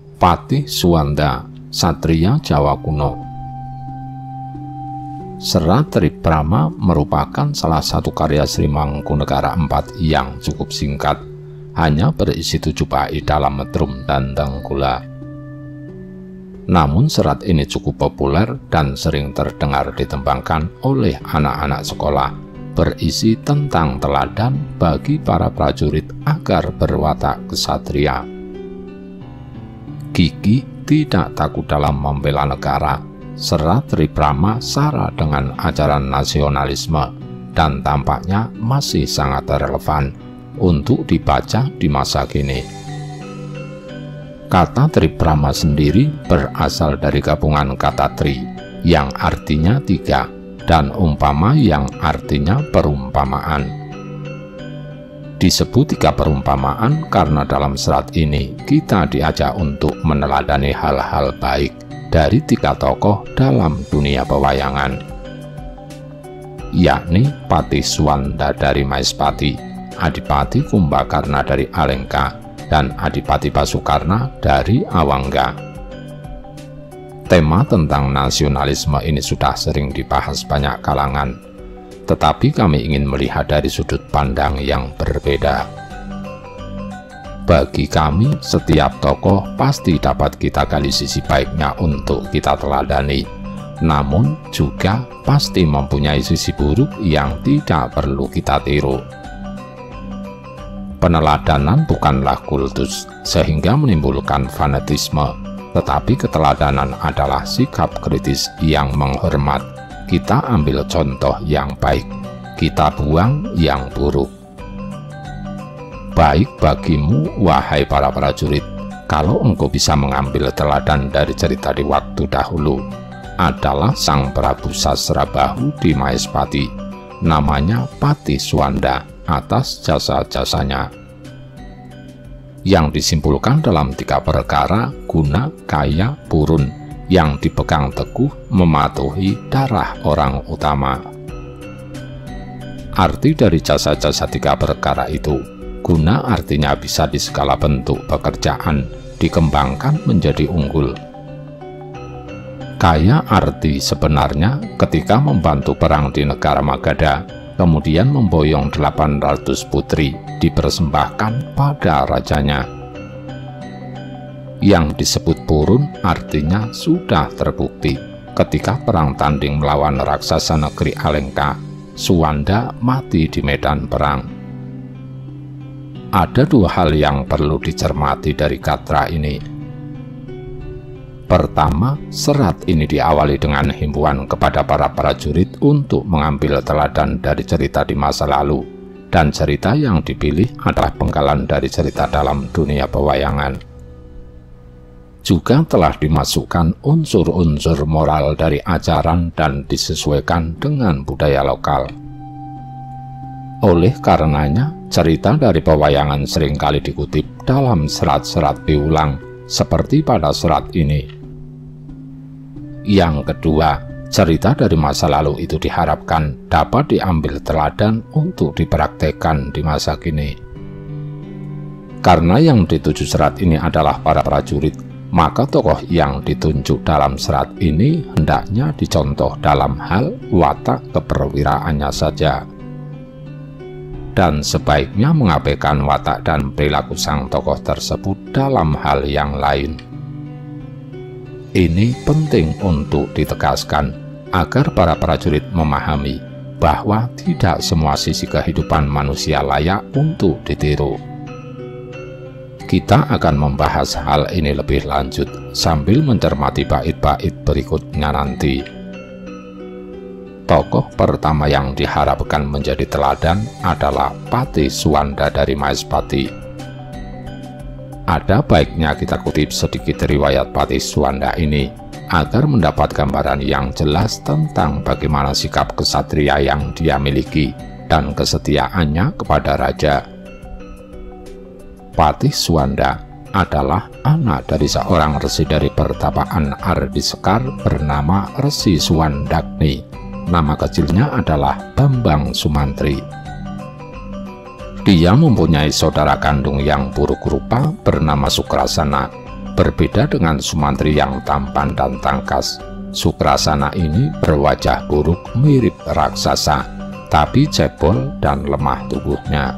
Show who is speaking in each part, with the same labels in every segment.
Speaker 1: Patih Suwanda, Satria Jawa Kuno. Serat Tribrama merupakan salah satu karya Sri Mangkunegara IV yang cukup singkat, hanya berisi 7 bait dalam metrum dan tenggula. Namun serat ini cukup populer dan sering terdengar ditembangkan oleh anak-anak sekolah, berisi tentang teladan bagi para prajurit agar berwatak kesatria. Gigih tidak takut dalam membela negara. Serat Tribrama syarat dengan ajaran nasionalisme dan tampaknya masih sangat relevan untuk dibaca di masa kini. Kata Tribrama sendiri berasal dari gabungan kata tri yang artinya 3 dan umpama yang artinya perumpamaan. Disebut 3 perumpamaan karena dalam serat ini kita diajak untuk meneladani hal-hal baik dari 3 tokoh dalam dunia pewayangan, yakni Patih Suwanda dari Maespati, Adipati Kumbakarna dari Alengka, dan Adipati Basukarna dari Awangga. Tema tentang nasionalisme ini sudah sering dibahas banyak kalangan, tetapi kami ingin melihat dari sudut pandang yang berbeda. Bagi kami, setiap tokoh pasti dapat kita gali sisi baiknya untuk kita teladani, namun juga pasti mempunyai sisi buruk yang tidak perlu kita tiru. Peneladanan bukanlah kultus sehingga menimbulkan fanatisme, tetapi keteladanan adalah sikap kritis yang menghormat. Kita ambil contoh yang baik, kita buang yang buruk. Baik bagimu, wahai para prajurit, kalau engkau bisa mengambil teladan dari cerita di waktu dahulu, adalah Sang Prabu Sasrabahu di Maespati, namanya Patih Suwanda, atas jasa-jasanya yang disimpulkan dalam 3 perkara guna, kaya, purun yang dipegang teguh mematuhi darah orang utama. Arti dari jasa-jasa 3 perkara itu, guna artinya bisa di segala bentuk pekerjaan dikembangkan menjadi unggul. Kaya arti sebenarnya ketika membantu perang di negara Magadha, kemudian memboyong 800 putri dipersembahkan pada rajanya. Yang disebut purun artinya sudah terbukti ketika perang tanding melawan raksasa negeri Alengka, Suwanda mati di medan perang. Ada 2 hal yang perlu dicermati dari gatra ini. Pertama, serat ini diawali dengan himbauan kepada para prajurit untuk mengambil teladan dari cerita di masa lalu, dan cerita yang dipilih adalah penggalan dari cerita dalam dunia pewayangan. Juga telah dimasukkan unsur-unsur moral dari ajaran dan disesuaikan dengan budaya lokal. Oleh karenanya, cerita dari pewayangan seringkali dikutip dalam serat-serat piulang, seperti pada serat ini. Yang kedua, cerita dari masa lalu itu diharapkan dapat diambil teladan untuk dipraktekkan di masa kini. Karena yang dituju serat ini adalah para prajurit, maka tokoh yang ditunjuk dalam serat ini hendaknya dicontoh dalam hal watak keperwiraannya saja, dan sebaiknya mengabaikan watak dan perilaku sang tokoh tersebut dalam hal yang lain. Ini penting untuk ditegaskan agar para prajurit memahami bahwa tidak semua sisi kehidupan manusia layak untuk ditiru. Kita akan membahas hal ini lebih lanjut sambil mencermati bait-bait berikutnya nanti. Tokoh pertama yang diharapkan menjadi teladan adalah Patih Suwanda dari Maespati. Ada baiknya kita kutip sedikit riwayat Patih Suwanda ini agar mendapat gambaran yang jelas tentang bagaimana sikap kesatria yang dia miliki dan kesetiaannya kepada raja. Patih Suwanda adalah anak dari seorang resi dari pertapaan Ardi Sekar bernama Resi Suwandagni. Nama kecilnya adalah Bambang Sumantri. Dia mempunyai saudara kandung yang buruk rupa bernama Sukrasana. Berbeda dengan Sumantri yang tampan dan tangkas, Sukrasana ini berwajah buruk mirip raksasa, tapi cebol dan lemah tubuhnya.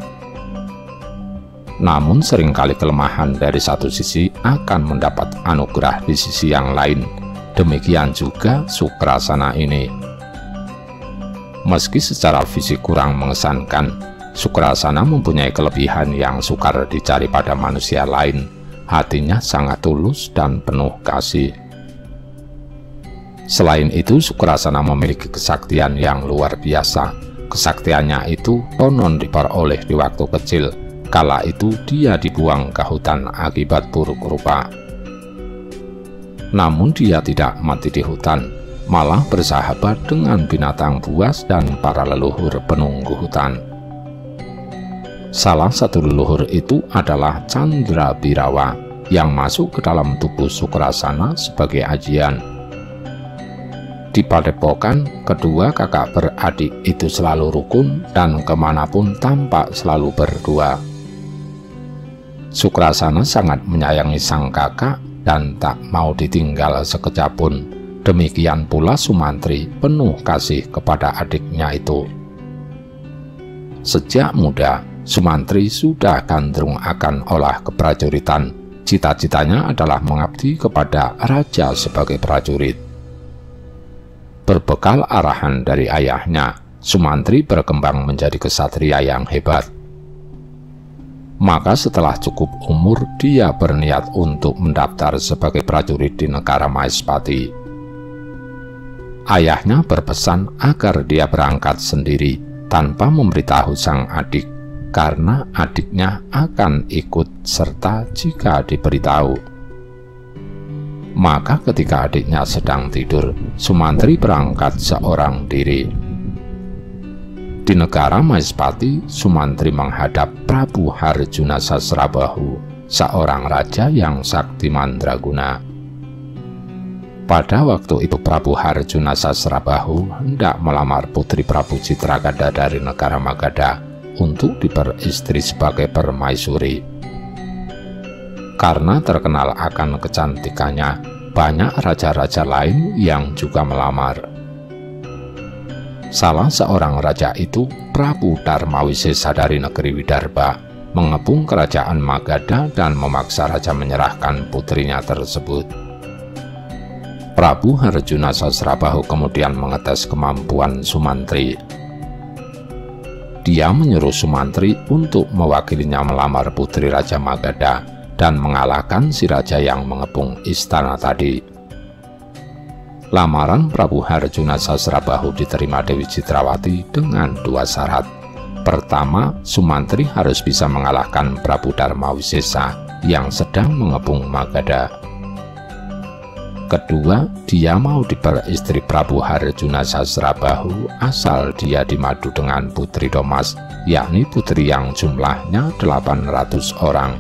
Speaker 1: Namun seringkali kelemahan dari satu sisi akan mendapat anugerah di sisi yang lain. Demikian juga Sukrasana ini. Meski secara fisik kurang mengesankan, Sukrasana mempunyai kelebihan yang sukar dicari pada manusia lain. Hatinya sangat tulus dan penuh kasih. Selain itu, Sukrasana memiliki kesaktian yang luar biasa. Kesaktiannya itu konon diperoleh di waktu kecil, kala itu dia dibuang ke hutan akibat buruk rupa. Namun dia tidak mati di hutan, malah bersahabat dengan binatang buas dan para leluhur penunggu hutan. Salah satu leluhur itu adalah Candrabirawa yang masuk ke dalam tubuh Sukrasana sebagai ajian. Di padepokan, kedua kakak beradik itu selalu rukun dan kemanapun tampak selalu berdua. Sukrasana sangat menyayangi sang kakak dan tak mau ditinggal sekejap pun. Demikian pula Sumantri penuh kasih kepada adiknya itu. Sejak muda, Sumantri sudah gandrung akan olah keprajuritan. Cita-citanya adalah mengabdi kepada raja sebagai prajurit. Berbekal arahan dari ayahnya, Sumantri berkembang menjadi kesatria yang hebat. Maka setelah cukup umur, dia berniat untuk mendaftar sebagai prajurit di negara Maespati. Ayahnya berpesan agar dia berangkat sendiri tanpa memberitahu sang adik, karena adiknya akan ikut serta jika diberitahu. Maka ketika adiknya sedang tidur, Sumantri berangkat seorang diri. Di negara Maespati, Sumantri menghadap Prabu Harjuna Sasrabahu, seorang raja yang sakti mandraguna. Pada waktu itu Prabu Harjuna Sasrabahu hendak melamar putri Prabu Citragada dari negara Magadha untuk diperistri sebagai permaisuri. Karena terkenal akan kecantikannya, banyak raja-raja lain yang juga melamar. Salah seorang raja itu, Prabu Darmawisesa dari negeri Widarba, mengepung kerajaan Magadha dan memaksa raja menyerahkan putrinya tersebut. Prabu Harjuna Sasrabahu kemudian mengetes kemampuan Sumantri. Dia menyuruh Sumantri untuk mewakilinya melamar putri Raja Magadha dan mengalahkan si raja yang mengepung istana tadi. Lamaran Prabu Harjuna Sasrabahu diterima Dewi Citrawati dengan dua syarat. Pertama, Sumantri harus bisa mengalahkan Prabu Darmawisesa yang sedang mengepung Magadha. Kedua, dia mau diperistri Prabu Harjuna Sasrabahu asal dia dimadu dengan putri Domas, yakni putri yang jumlahnya 800 orang.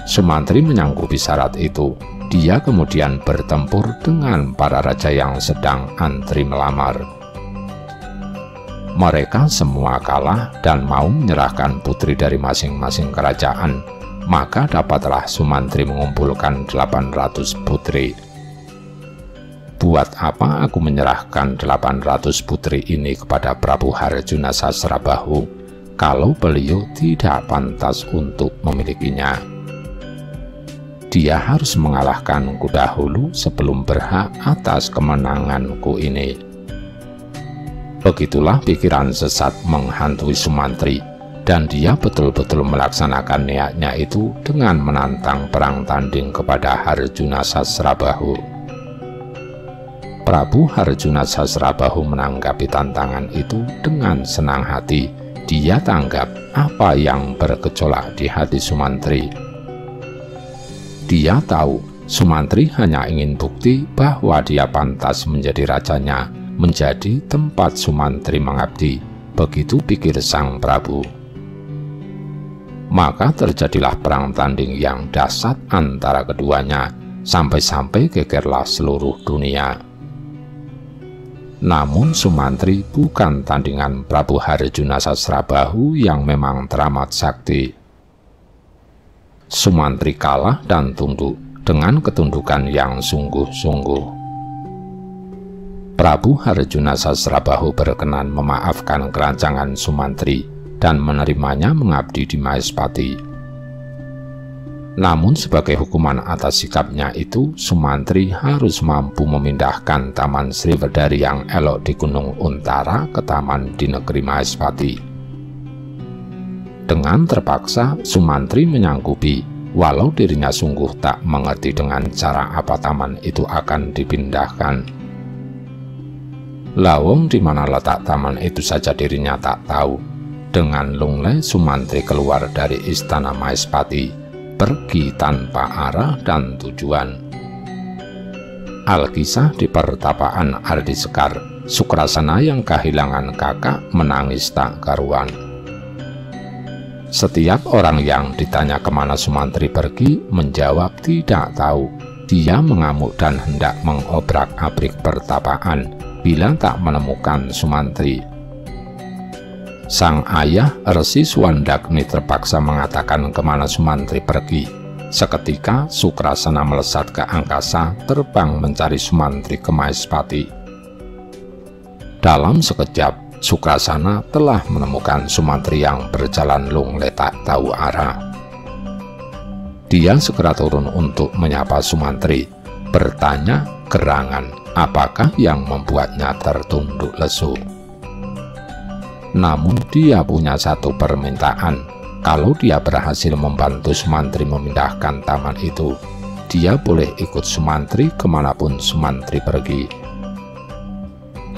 Speaker 1: Sumantri menyanggupi syarat itu. Dia kemudian bertempur dengan para raja yang sedang antri melamar. Mereka semua kalah dan mau menyerahkan putri dari masing-masing kerajaan. Maka dapatlah Sumantri mengumpulkan 800 putri. Buat apa aku menyerahkan 800 putri ini kepada Prabu Harjuna Sasrabahu kalau beliau tidak pantas untuk memilikinya? Dia harus mengalahkanku dahulu sebelum berhak atas kemenanganku ini. Begitulah pikiran sesat menghantui Sumantri. Dan dia betul-betul melaksanakan niatnya itu dengan menantang perang tanding kepada Harjuna Sasrabahu. Prabu Harjuna Sasrabahu menanggapi tantangan itu dengan senang hati. Dia tanggap apa yang bergejolak di hati Sumantri. Dia tahu Sumantri hanya ingin bukti bahwa dia pantas menjadi rajanya, menjadi tempat Sumantri mengabdi. Begitu pikir sang Prabu. Maka terjadilah perang tanding yang dahsyat antara keduanya, sampai-sampai gegerlah seluruh dunia. Namun Sumantri bukan tandingan Prabu Harjuna Sasrabahu yang memang teramat sakti. Sumantri kalah dan tunduk dengan ketundukan yang sungguh-sungguh. Prabu Harjuna Sasrabahu berkenan memaafkan kerancangan Sumantri dan menerimanya mengabdi di Mahespati. Namun sebagai hukuman atas sikapnya itu, Sumantri harus mampu memindahkan Taman Sriwedari yang elok di Gunung Untara ke taman di negeri Mahespati. Dengan terpaksa, Sumantri menyanggupi, walau dirinya sungguh tak mengerti dengan cara apa taman itu akan dipindahkan. Lawong di mana letak taman itu saja dirinya tak tahu. Dengan lunglai Sumantri keluar dari istana Mahespati, pergi tanpa arah dan tujuan. Alkisah di pertapaan Ardi Sekar, Sukrasana yang kehilangan kakak menangis tak karuan. Setiap orang yang ditanya kemana Sumantri pergi menjawab tidak tahu. Dia mengamuk dan hendak mengobrak-abrik pertapaan bila tak menemukan Sumantri. Sang ayah Resi Suwandagni terpaksa mengatakan kemana Sumantri pergi. Seketika Sukrasana melesat ke angkasa, terbang mencari Sumantri ke Mahespati. Dalam sekejap, Sukrasana telah menemukan Sumantri yang berjalan lunglai tak tahu arah. Dia segera turun untuk menyapa Sumantri, bertanya gerangan apakah yang membuatnya tertunduk lesu. Namun dia punya satu permintaan. Kalau dia berhasil membantu Sumantri memindahkan taman itu, dia boleh ikut Sumantri kemanapun Sumantri pergi.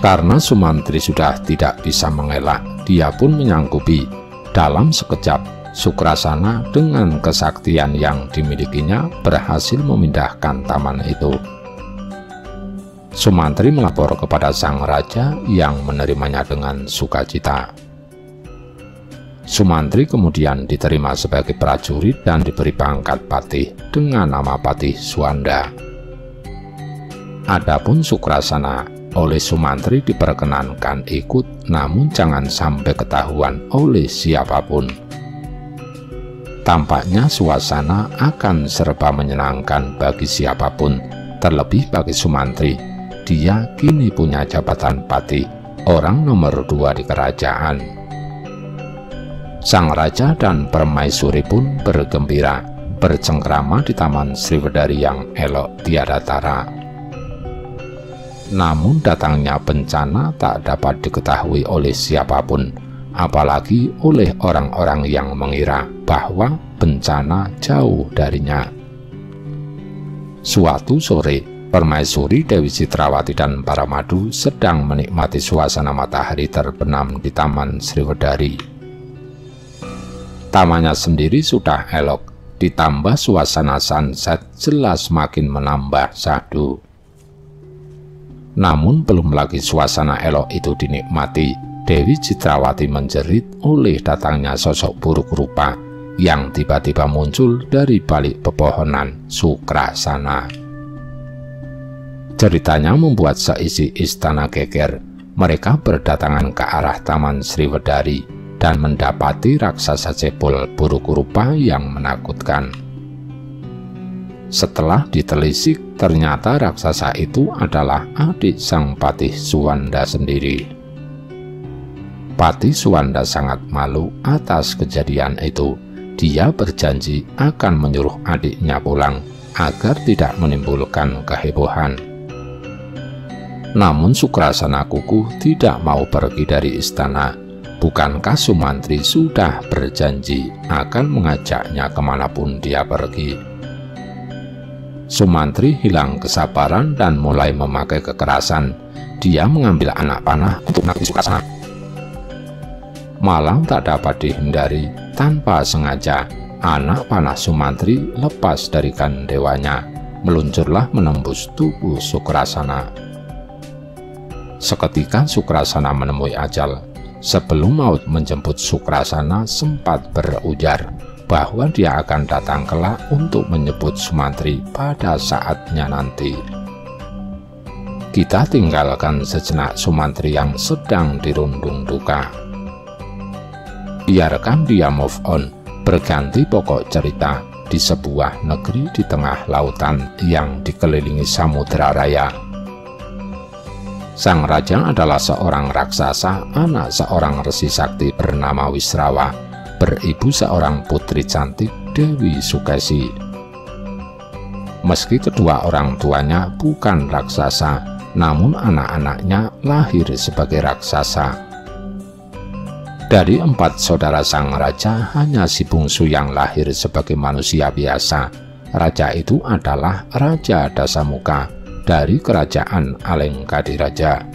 Speaker 1: Karena Sumantri sudah tidak bisa mengelak, dia pun menyanggupi. Dalam sekejap, Sukrasana dengan kesaktian yang dimilikinya berhasil memindahkan taman itu. Sumantri melapor kepada sang raja yang menerimanya dengan sukacita. Sumantri kemudian diterima sebagai prajurit dan diberi pangkat patih dengan nama Patih Suwanda. Adapun Sukrasana oleh Sumantri diperkenankan ikut, namun jangan sampai ketahuan oleh siapapun. Tampaknya suasana akan serba menyenangkan bagi siapapun, terlebih bagi Sumantri. Dia kini punya jabatan patih, orang nomor 2 di kerajaan. Sang raja dan permaisuri pun bergembira, bercengkrama di Taman Sriwedari yang elok tiada tara. Namun datangnya bencana tak dapat diketahui oleh siapapun, apalagi oleh orang-orang yang mengira bahwa bencana jauh darinya. Suatu sore, Permaisuri Dewi Citrawati dan para madu sedang menikmati suasana matahari terbenam di Taman Sriwedari. Tamannya sendiri sudah elok, ditambah suasana sunset jelas makin menambah syahdu. Namun belum lagi suasana elok itu dinikmati, Dewi Citrawati menjerit oleh datangnya sosok buruk rupa yang tiba-tiba muncul dari balik pepohonan Sukrasana. Ceritanya membuat seisi istana geger. Mereka berdatangan ke arah Taman Sriwedari dan mendapati raksasa cebol buruk rupa yang menakutkan. Setelah ditelisik, ternyata raksasa itu adalah adik sang Patih Suwanda sendiri. Patih Suwanda sangat malu atas kejadian itu. Dia berjanji akan menyuruh adiknya pulang agar tidak menimbulkan kehebohan. Namun Sukrasana kukuh tidak mau pergi dari istana. Bukankah Sumantri sudah berjanji akan mengajaknya kemanapun dia pergi? Sumantri hilang kesabaran dan mulai memakai kekerasan. Dia mengambil anak panah untuk menakiti Sukrasana. Malang tak dapat dihindari, tanpa sengaja anak panah Sumantri lepas dari gandewanya, meluncurlah menembus tubuh Sukrasana. Seketika Sukrasana menemui ajal. Sebelum maut menjemput, Sukrasana sempat berujar bahwa dia akan datang kelak untuk menyebut Sumantri pada saatnya nanti. Kita tinggalkan sejenak Sumantri yang sedang dirundung duka. Biarkan dia move on, Berganti pokok cerita di sebuah negeri di tengah lautan yang dikelilingi samudera raya. Sang raja adalah seorang raksasa, anak seorang resi sakti bernama Wisrawa, beribu seorang putri cantik, Dewi Sukesi. Meski kedua orang tuanya bukan raksasa, namun anak-anaknya lahir sebagai raksasa. Dari 4 saudara sang raja, hanya si bungsu yang lahir sebagai manusia biasa. Raja itu adalah Raja Dasamuka dari kerajaan Alengkadiraja.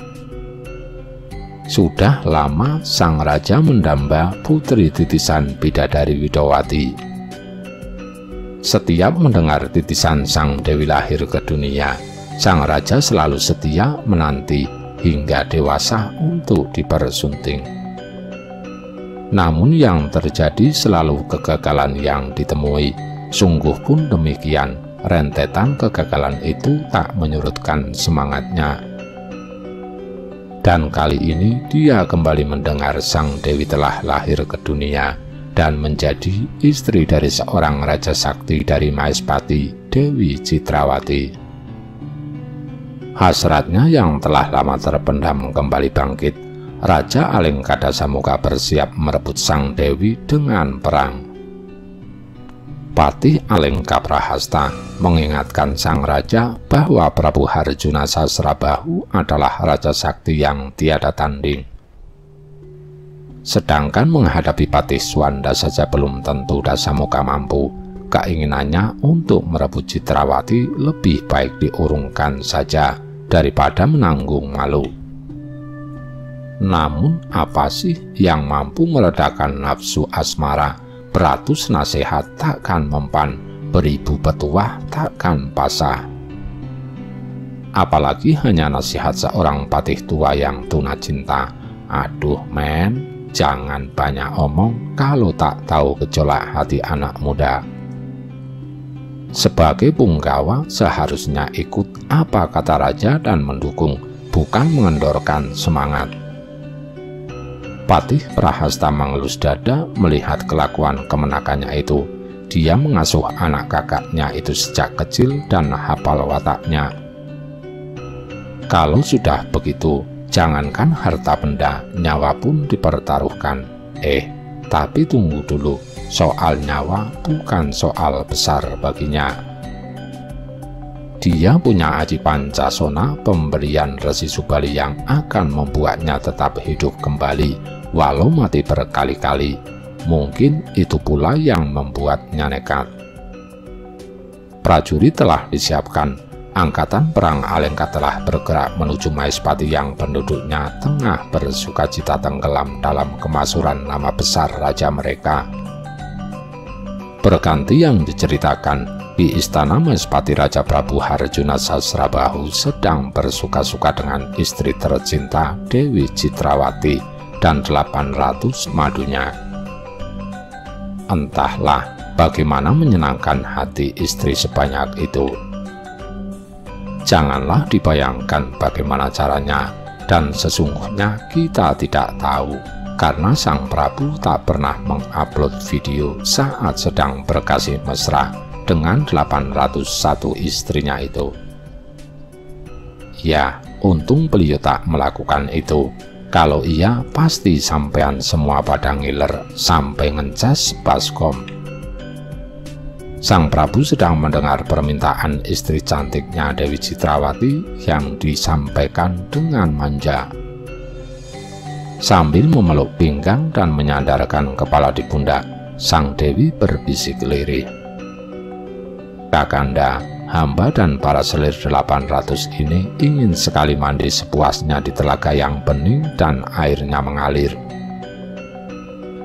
Speaker 1: Sudah lama sang raja mendamba putri titisan Bidadari Widowati. Setiap mendengar titisan sang dewi lahir ke dunia, sang raja selalu setia menanti hingga dewasa untuk dipersunting. Namun yang terjadi selalu kegagalan yang ditemui. Sungguh pun demikian, rentetan kegagalan itu tak menyurutkan semangatnya. Dan kali ini dia kembali mendengar sang dewi telah lahir ke dunia dan menjadi istri dari seorang raja sakti dari Maespati, Dewi Citrawati. Hasratnya yang telah lama terpendam kembali bangkit. Raja Alengkadasamuka bersiap merebut sang dewi dengan perang. Patih Alengkaprahasta mengingatkan sang raja bahwa Prabu Harjuna Sasrabahu adalah raja sakti yang tiada tanding. Sedangkan menghadapi Patih Swanda saja belum tentu Dasamuka mampu. Keinginannya untuk merebut Citrawati lebih baik diurungkan saja daripada menanggung malu. Namun apa sih yang mampu meredakan nafsu asmara? Beratus nasihat takkan mempan, beribu petuah takkan pasah. Apalagi hanya nasihat seorang patih tua yang tuna cinta. Aduh men, jangan banyak omong kalau tak tahu gejolak hati anak muda. Sebagai punggawa seharusnya ikut apa kata raja dan mendukung, bukan mengendorkan semangat. Patih Prahasta mengelus dada melihat kelakuan kemenakannya itu. Dia mengasuh anak kakaknya itu sejak kecil dan hafal wataknya. Kalau sudah begitu, jangankan harta benda, nyawa pun dipertaruhkan. Tapi tunggu dulu, soal nyawa bukan soal besar baginya. Dia punya aji pancasona, pemberian Resi Subali yang akan membuatnya tetap hidup kembali walau mati berkali-kali. Mungkin itu pula yang membuatnya nekat. Prajurit telah disiapkan. Angkatan perang Alengka telah bergerak menuju Maespati yang penduduknya tengah bersukacita tenggelam dalam kemasuran nama besar raja mereka. Berganti yang diceritakan, di istana Maespati Raja Prabu Harjuna Sasrabahu sedang bersuka-suka dengan istri tercinta Dewi Citrawati dan 800 madunya. Entahlah bagaimana menyenangkan hati istri sebanyak itu. Janganlah dibayangkan bagaimana caranya, dan sesungguhnya kita tidak tahu, karena sang Prabu tak pernah mengupload video saat sedang berkasih mesra dengan 801 istrinya itu. Ya, untung beliau tak melakukan itu. Kalau iya, pasti sampean semua pada ngiler sampai ngecas baskom. Sang Prabu sedang mendengar permintaan istri cantiknya Dewi Citrawati yang disampaikan dengan manja. Sambil memeluk pinggang dan menyandarkan kepala di pundak, sang Dewi berbisik lirih. Kakanda, hamba dan para selir 800 ini ingin sekali mandi sepuasnya di telaga yang bening dan airnya mengalir.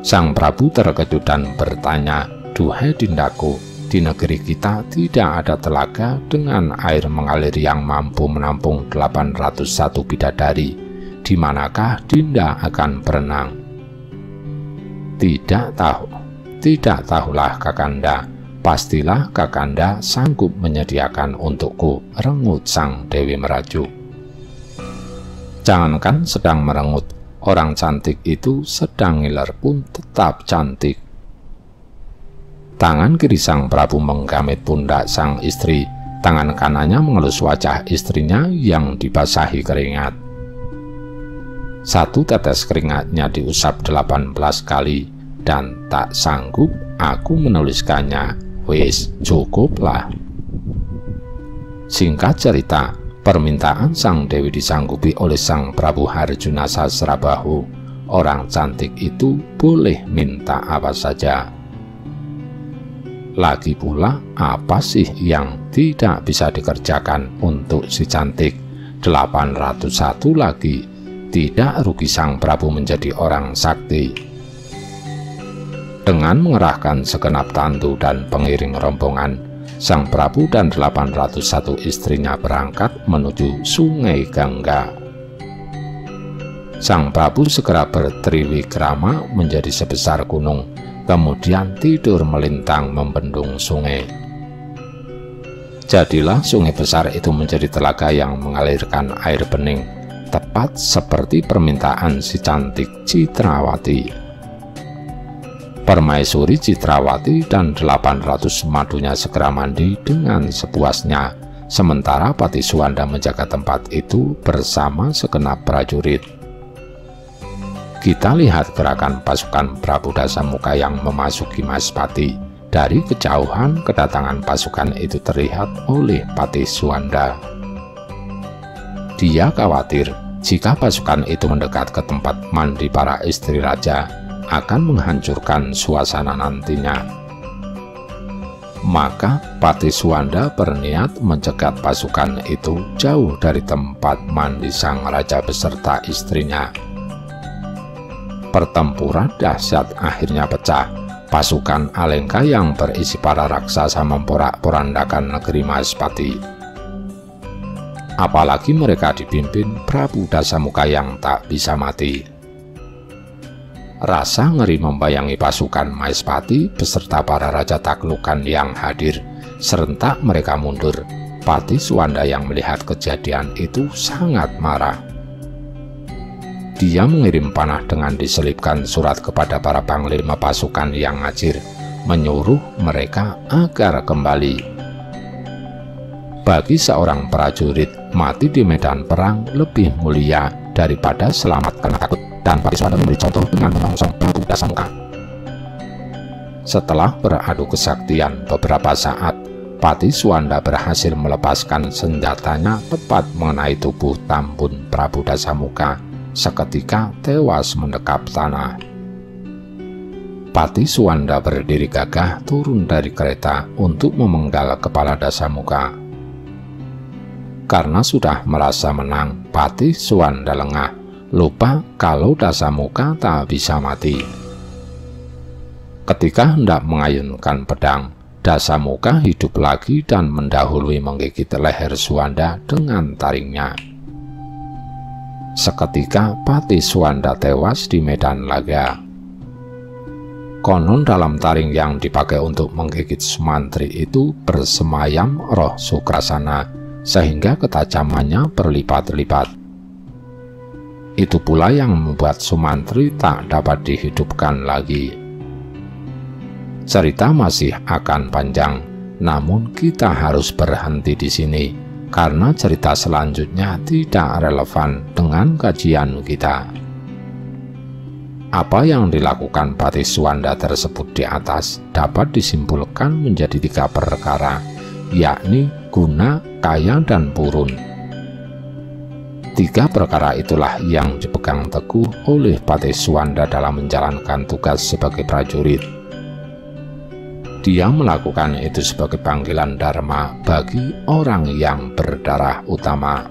Speaker 1: Sang Prabu terkejut dan bertanya, "Duhai Dindaku, di negeri kita tidak ada telaga dengan air mengalir yang mampu menampung 801 bidadari. Di manakah Dinda akan berenang?" Tidak tahulah Kakanda. Pastilah Kakanda sanggup menyediakan untukku, rengut sang Dewi merajuk. Jangankan sedang merengut, orang cantik itu sedang ngiler pun tetap cantik. Tangan kiri sang Prabu menggamit pundak sang istri, tangan kanannya mengelus wajah istrinya yang dibasahi keringat. Satu tetes keringatnya diusap 18 kali, dan tak sanggup aku menuliskannya. Wis, cukuplah. Singkat cerita, permintaan sang Dewi disanggupi oleh sang Prabu Harjuna Sasrabahu. Orang cantik itu boleh minta apa saja. Lagi pula, apa sih yang tidak bisa dikerjakan untuk si cantik? 801 lagi. Tidak rugi sang Prabu menjadi orang sakti. Dengan mengerahkan segenap tantu dan pengiring rombongan, sang Prabu dan 801 istrinya berangkat menuju Sungai Gangga. Sang Prabu segera bertriwikrama menjadi sebesar gunung, kemudian tidur melintang membendung sungai. Jadilah sungai besar itu menjadi telaga yang mengalirkan air bening, tepat seperti permintaan si cantik Citrawati. Permaisuri Citrawati dan 800 madunya segera mandi dengan sepuasnya, sementara Pati Suwanda menjaga tempat itu bersama segenap prajurit. Kita lihat gerakan pasukan Prabu Dasamuka yang memasuki Maespati. Dari kejauhan kedatangan pasukan itu terlihat oleh Pati Suwanda. Dia khawatir jika pasukan itu mendekat ke tempat mandi para istri raja akan menghancurkan suasana nantinya. Maka Pati Suwanda berniat mencegat pasukan itu jauh dari tempat mandi sang raja beserta istrinya. Pertempuran dahsyat akhirnya pecah. Pasukan Alengka yang berisi para raksasa memporak-porandakan negeri Maespati. Apalagi mereka dipimpin Prabu Dasamuka yang tak bisa mati. Rasa ngeri membayangi pasukan Maespati beserta para raja taklukan yang hadir. Serentak mereka mundur. Pati Suwanda yang melihat kejadian itu sangat marah. Dia mengirim panah dengan diselipkan surat kepada para panglima pasukan yang ngajir, menyuruh mereka agar kembali. Bagi seorang prajurit, mati di medan perang lebih mulia daripada selamat karena takut, dan Pati Suwanda memberi contoh dengan menyongsong Prabu Dasamuka. Setelah beradu kesaktian beberapa saat, Pati Suwanda berhasil melepaskan senjatanya tepat mengenai tubuh Tambun Prabu Dasamuka, seketika tewas mendekap tanah. Pati Suwanda berdiri gagah turun dari kereta untuk memenggal kepala Dasamuka. Karena sudah merasa menang, Pati Suwanda lengah, lupa kalau Dasamuka tak bisa mati. Ketika hendak mengayunkan pedang, Dasamuka hidup lagi dan mendahului menggigit leher Suwanda dengan taringnya. Seketika Pati Suwanda tewas di medan laga. Konon dalam taring yang dipakai untuk menggigit Sumantri itu bersemayam roh Sukrasana, sehingga ketajamannya berlipat-lipat. Itu pula yang membuat Sumantri tak dapat dihidupkan lagi. Cerita masih akan panjang, namun kita harus berhenti di sini karena cerita selanjutnya tidak relevan dengan kajian kita. Apa yang dilakukan Pati Suwanda tersebut di atas dapat disimpulkan menjadi 3 perkara, yakni guna, kaya, dan purun. 3 perkara itulah yang dipegang teguh oleh Pati Suwanda dalam menjalankan tugas sebagai prajurit. Dia melakukan itu sebagai panggilan dharma bagi orang yang berdarah utama.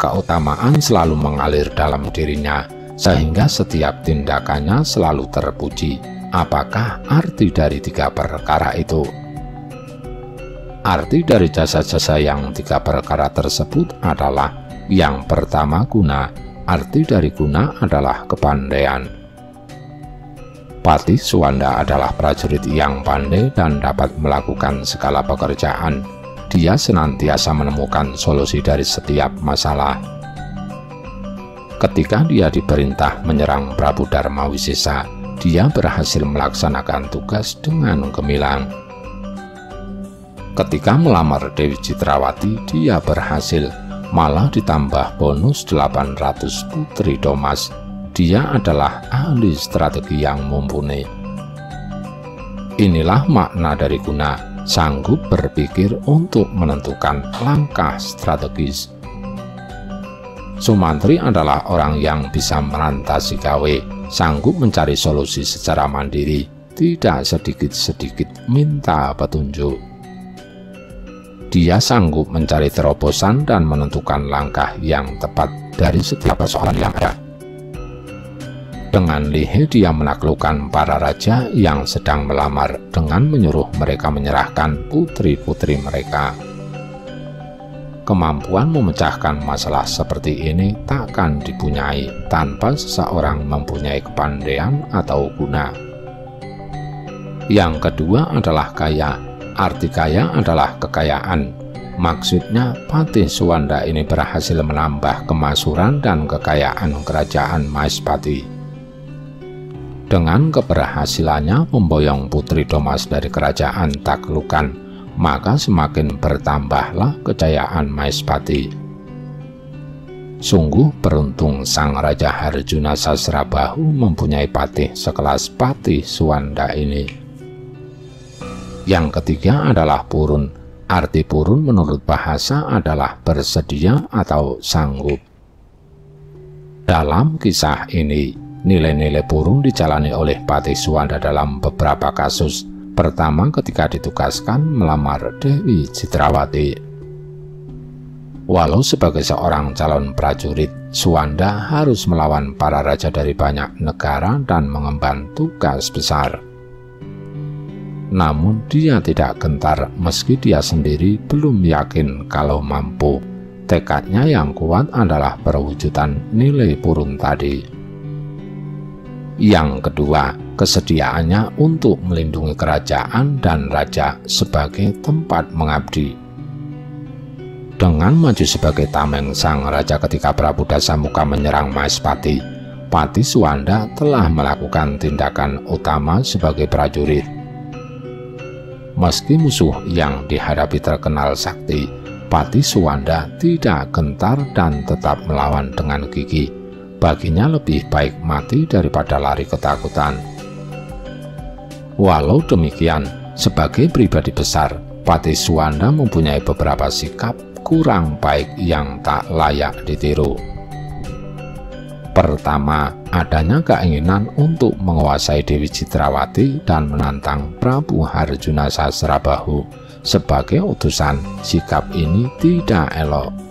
Speaker 1: Keutamaan selalu mengalir dalam dirinya, sehingga setiap tindakannya selalu terpuji. Apakah arti dari 3 perkara itu? Arti dari jasa-jasa yang 3 perkara tersebut adalah: yang pertama guna, arti dari guna adalah kepandaian. Pati Suwanda adalah prajurit yang pandai dan dapat melakukan segala pekerjaan. Dia senantiasa menemukan solusi dari setiap masalah. Ketika dia diperintah menyerang Prabu Darmawisesa, dia berhasil melaksanakan tugas dengan gemilang. Ketika melamar Dewi Citrawati, dia berhasil, malah ditambah bonus 800 putri Domas. Dia adalah ahli strategi yang mumpuni. Inilah makna dari guna sanggup berpikir untuk menentukan langkah strategis. Sumantri adalah orang yang bisa merantasi gawe, sanggup mencari solusi secara mandiri, tidak sedikit-sedikit minta petunjuk. Dia sanggup mencari terobosan dan menentukan langkah yang tepat dari setiap persoalan yang ada. Dengan lihai dia menaklukkan para raja yang sedang melamar dengan menyuruh mereka menyerahkan putri-putri mereka. Kemampuan memecahkan masalah seperti ini takkan dipunyai tanpa seseorang mempunyai kepandaian atau guna. Yang kedua adalah kaya. Arti kaya adalah kekayaan. Maksudnya Patih Suwanda ini berhasil menambah kemaksuran dan kekayaan kerajaan Maespati. Dengan keberhasilannya memboyong putri Domas dari kerajaan Taklukan, maka semakin bertambahlah kejayaan Maespati. Sungguh beruntung sang Raja Harjuna Sasrabahu mempunyai patih sekelas Patih Suwanda ini. Yang ketiga adalah purun. Arti purun menurut bahasa adalah bersedia atau sanggup. Dalam kisah ini, nilai-nilai purun dijalani oleh Patih Suwanda dalam beberapa kasus. Pertama, ketika ditugaskan melamar Dewi Citrawati. Walau sebagai seorang calon prajurit, Suwanda harus melawan para raja dari banyak negara dan mengemban tugas besar. Namun dia tidak gentar meski dia sendiri belum yakin kalau mampu. Tekadnya yang kuat adalah perwujudan nilai purun tadi. Yang kedua, kesediaannya untuk melindungi kerajaan dan raja sebagai tempat mengabdi. Dengan maju sebagai tameng sang raja ketika Prabu Dasamuka menyerang Maespati, Patih Suwanda telah melakukan tindakan utama sebagai prajurit. Meski musuh yang dihadapi terkenal sakti, Patih Suwanda tidak gentar dan tetap melawan dengan gigih. Baginya lebih baik mati daripada lari ketakutan. Walau demikian, sebagai pribadi besar, Patih Suwanda mempunyai beberapa sikap kurang baik yang tak layak ditiru. Pertama, adanya keinginan untuk menguasai Dewi Citrawati dan menantang Prabu Harjuna Sasrabahu. Sebagai utusan, sikap ini tidak elok.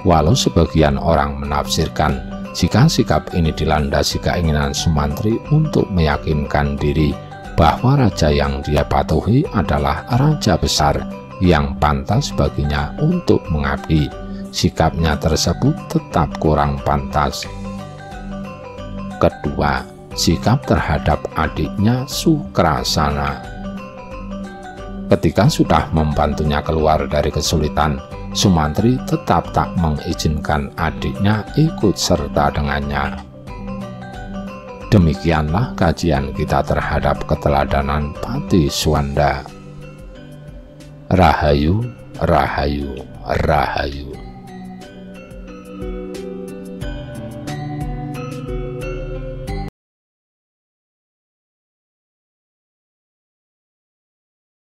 Speaker 1: Walau sebagian orang menafsirkan jika sikap ini dilandasi keinginan Sumantri untuk meyakinkan diri bahwa raja yang dia patuhi adalah raja besar yang pantas baginya untuk mengabdi, sikapnya tersebut tetap kurang pantas. Kedua, sikap terhadap adiknya Sukrasana. Ketika sudah membantunya keluar dari kesulitan, Sumantri tetap tak mengizinkan adiknya ikut serta dengannya. Demikianlah kajian kita terhadap keteladanan Patih Suwanda. Rahayu, Rahayu, Rahayu.